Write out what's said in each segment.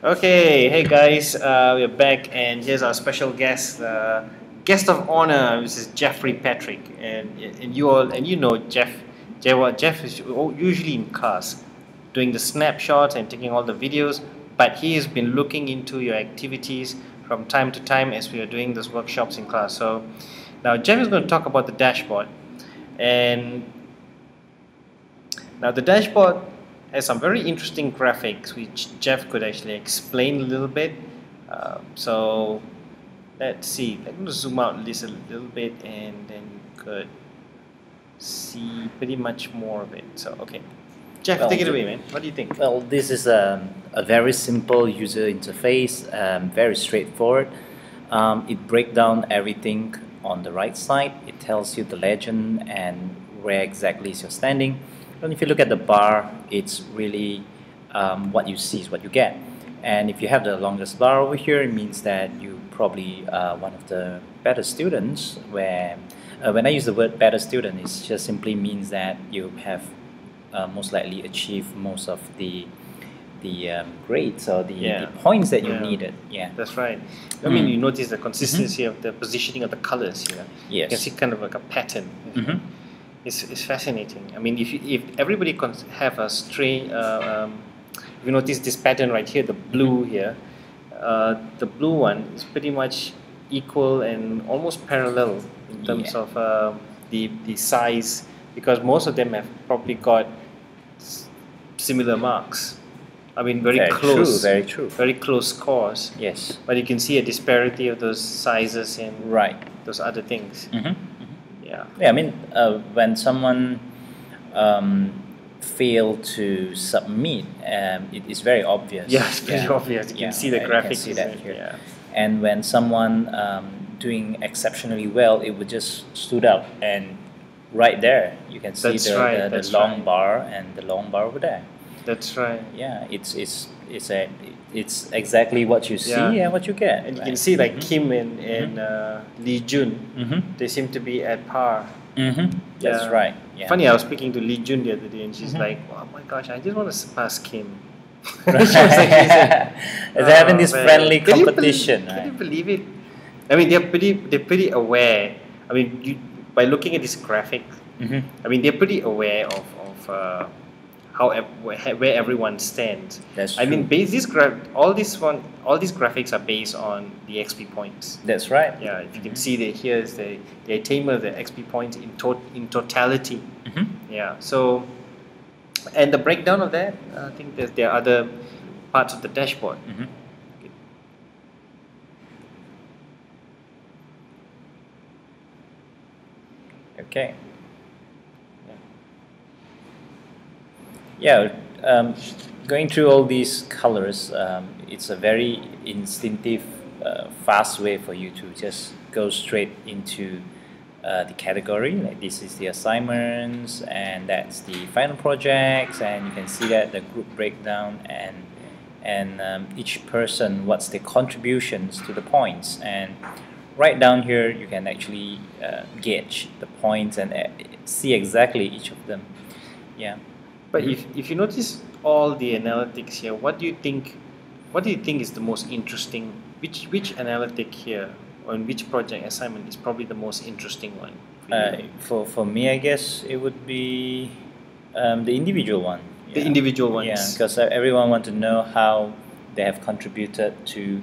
Okay, hey guys, we're back, and here's our special guest, guest of honor. This is Jeffrey Patrick, and you all, and you know Jeff is usually in class, doing the snapshots and taking all the videos, but he has been looking into your activities from time to time as we are doing those workshops in class. So now Jeff is going to talk about the dashboard, and now the dashboard has some very interesting graphics which Jeff could actually explain a little bit. So let's see. I'm going to zoom out this a little bit, and then you could see pretty much more of it. So okay, Jeff, Well, take it away, man. What do you think? Well, this is a very simple user interface, very straightforward. It breaks down everything on the right side. It tells you the legend and where exactly is you're standing. And if you look at the bar, it's really what you see is what you get. And if you have the longest bar over here, it means that you probably one of the better students. Where when I use the word better student, it just simply means that you have most likely achieve most of the grades or the points that you Yeah. needed. Yeah, That's right. I mean, you notice the consistency of the positioning of the colors here. You can yes. see kind of like a pattern. Mhm. It's fascinating. I mean, if everybody have a stray, if you notice this pattern right here, the blue here, the blue one is pretty much equal and almost parallel in terms Yeah. of the size, because most of them have probably got similar marks. I mean, very close, Very true. very close scores. Yes. But you can see a disparity of those sizes and Right. those other things. Mm-hmm. Yeah. Yeah, I mean, when someone fail to submit, it is very obvious. Yeah, it's pretty obvious. You can see the you can graphics. see that here. Yeah. And when someone doing exceptionally well, it would just stood out, and right there you can see That's the right, the that's long right. bar and the long bar over there. That's right. Yeah, it's exactly what you see Yeah. and what you get. And you can see like Kim and, Lee Jun, Mm-hmm. they seem to be at par. Mm-hmm. That's Yeah. right. Yeah. Funny, I was speaking to Lee Jun the other day, and she's Mhm. like, "Oh my gosh, I just want to surpass Kim." Right. She was like, They're having this man. friendly Can you competition. Can you Right? believe it? I mean, they're pretty aware. I mean, by looking at this graphic, Mm-hmm. I mean, they're pretty aware of where everyone stands. That's I mean, true. all these graphics are based on the XP points. That's right. Yeah, if you can see that here is the attainment of the XP points in totality. Mm-hmm. Yeah. So, and the breakdown of that, I think that there are other parts of the dashboard. Mm-hmm. Okay. Yeah, going through all these colors, it's a very instinctive, fast way for you to just go straight into the category. Like this is the assignments, and that's the final projects, and you can see that the group breakdown and each person what's their contributions to the points. And right down here, you can actually gauge the points and see exactly each of them. Yeah. But if you notice all the analytics here, what do you think? What do you think is the most interesting? Which analytic here, on which project assignment is probably the most interesting one? For me, I guess it would be the individual one. The individual ones. Yeah, because everyone want to know how they have contributed to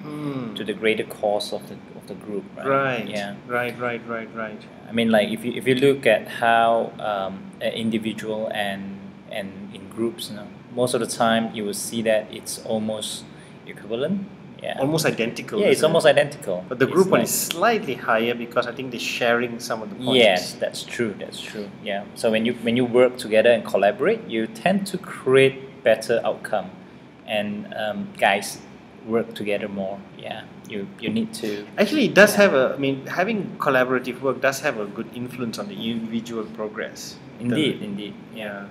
the greater cause of the group. Right. Right. Yeah. Right. I mean, like if you look at how an individual and in groups, most of the time you will see that it's almost equivalent. Yeah. Almost identical. Yeah, it's isn't it? almost identical. But the It's group one like- is slightly higher because I think they're sharing some of the points. Yes, that's true. That's true. Yeah. So when you work together and collaborate, you tend to create better outcome, and guys work together more. Yeah. You need to. Actually, it does have a. I mean, having collaborative work does have a good influence on the individual progress. Indeed. Yeah.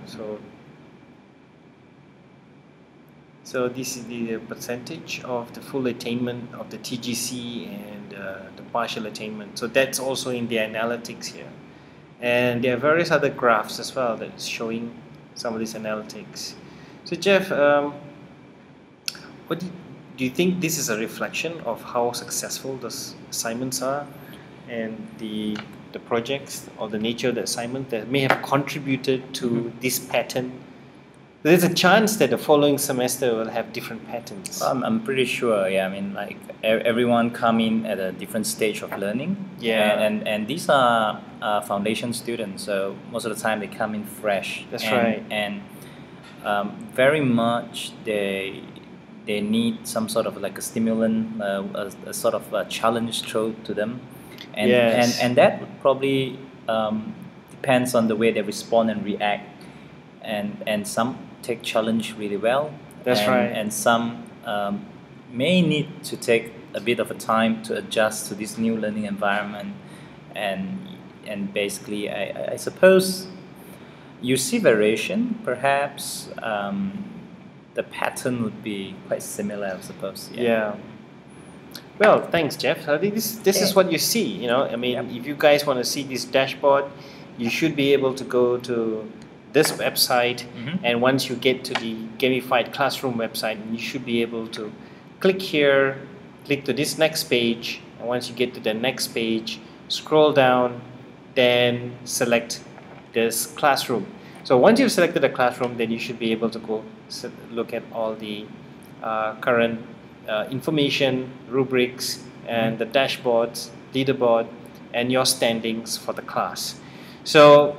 So this is the percentage of the full attainment of the TGC and the partial attainment. So that's also in the analytics here. And there are various other graphs as well that's showing some of these analytics. So Jeff, what do do you think this is a reflection of how successful the assignments are, and the projects or the nature of the assignment that may have contributed to this pattern? There's a chance that the following semester will have different patterns. I'm pretty sure. Yeah, I mean, like everyone come in at a different stage of learning. Yeah. And these are foundation students, so most of the time they come in fresh. That's right. And very much they need some sort of like a stimulant, a sort of a challenge thrown to them, and Yes. and that would probably depends on the way they respond and react, and some take challenge really well. That's and, right. And some may need to take a bit of a time to adjust to this new learning environment, and basically I suppose you see variation. Perhaps the pattern would be quite similar, I suppose. Yeah. Well, thanks, Jeff. I think this is what you see. You know, I mean, Yep. if you guys want to see this dashboard, you should be able to go to this website, and once you get to the Gamified Classroom website, you should be able to click here, click to this next page, and once you get to the next page, scroll down, then select this classroom. So once you've selected the classroom, then you should be able to go look at all the current information, rubrics, and the dashboards, leaderboard, and your standings for the class. So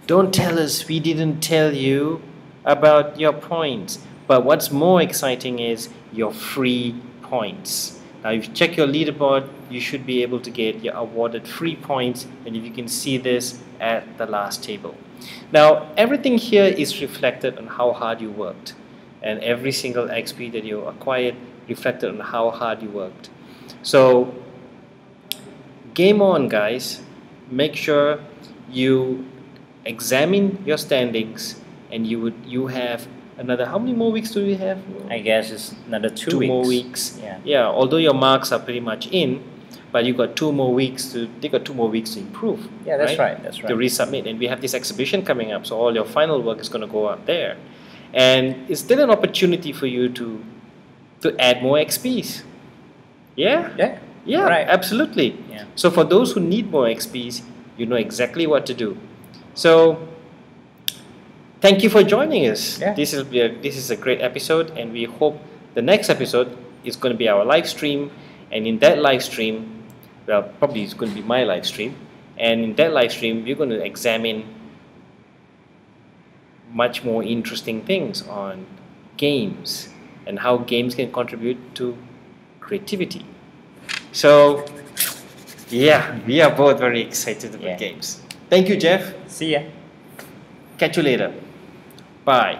don't tell us we didn't tell you about your points. But what's more exciting is your free points. Now, if you check your leaderboard, you should be able to get your awarded free points, and if you can see this at the last table. Now, everything here is reflected on how hard you worked, and every single XP that you acquired reflected on how hard you worked. So, game on, guys. Make sure you examine your standings, and you have another, how many more weeks do you have? I guess it's another two weeks. More weeks. Yeah. Although your marks are pretty much in, but you got 2 more weeks to improve. Yeah, that's right. That's right. To resubmit, and we have this exhibition coming up, so all your final work is going to go up there, and it's still an opportunity for you to add more XPs. Yeah, Right. absolutely. Yeah. So for those who need more XPs, you know exactly what to do. So thank you for joining us. Yeah. This is a great episode, and we hope the next episode is going to be our live stream. And in that live stream, well, probably it's going to be my live stream. And in that live stream, we're going to examine much more interesting things on games and how games can contribute to creativity. So, yeah, we are both very excited about games. Thank you, Jeff. See ya. Catch you later. Bye.